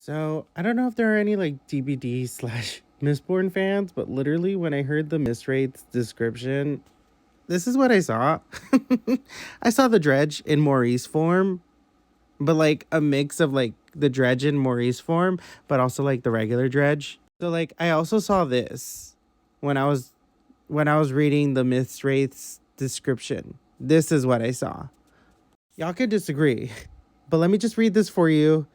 So I don't know if there are any like DBD slash Mistborn fans, but literally when I heard the Misrates description, this is what I saw. I saw the Dredge in Maurice form, but like a mix of like the Dredge in Maurice form, but also like the regular Dredge. So like I also saw this when I was reading the Misrates description. This is what I saw. Y'all could disagree, but let me just read this for you.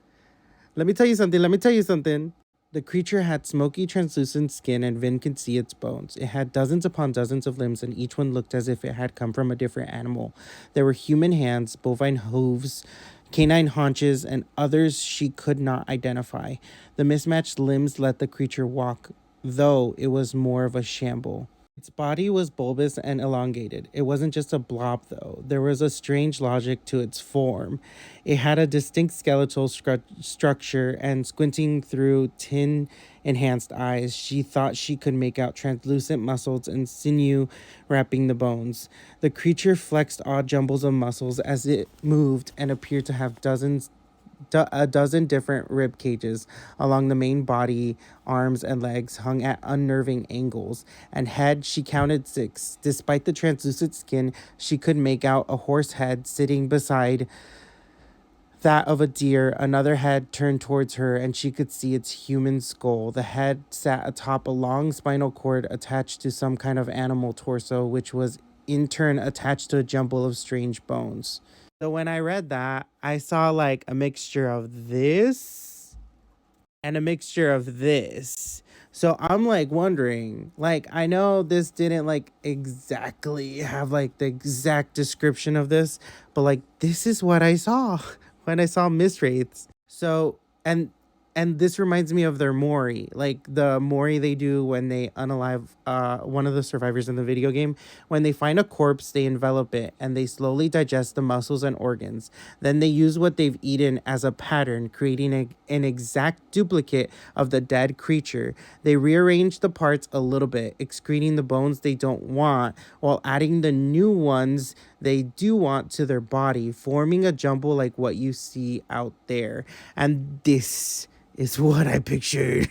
Let me tell you something. The creature had smoky, translucent skin, and Vin could see its bones. It had dozens upon dozens of limbs, and each one looked as if it had come from a different animal. There were human hands, bovine hooves, canine haunches, and others she could not identify. The mismatched limbs let the creature walk, though it was more of a shamble. Its body was bulbous and elongated. It wasn't just a blob, though. There was a strange logic to its form. It had a distinct skeletal structure, and squinting through tin enhanced eyes, she thought she could make out translucent muscles and sinew wrapping the bones. The creature flexed odd jumbles of muscles as it moved and appeared to have a dozen different rib cages along the main body. Arms and legs hung at unnerving angles, and head she counted 6. Despite the translucent skin, she could make out a horse head sitting beside that of a deer. Another head turned towards her, and she could see its human skull. The head sat atop a long spinal cord attached to some kind of animal torso, which was in turn attached to a jumble of strange bones. So when I read that, I saw like a mixture of this and a mixture of this. So I'm like wondering, like, I know this didn't like exactly have like the exact description of this, but like this is what I saw when I saw Misrates. So and this reminds me of their Mori, like the Mori they do when they unalive one of the survivors in the video game. When they find a corpse, they envelop it and they slowly digest the muscles and organs. Then they use what they've eaten as a pattern, creating an exact duplicate of the dead creature. They rearrange the parts a little bit, excreting the bones they don't want while adding the new ones they do want to their body, forming a jumble like what you see out there. And this is what I pictured.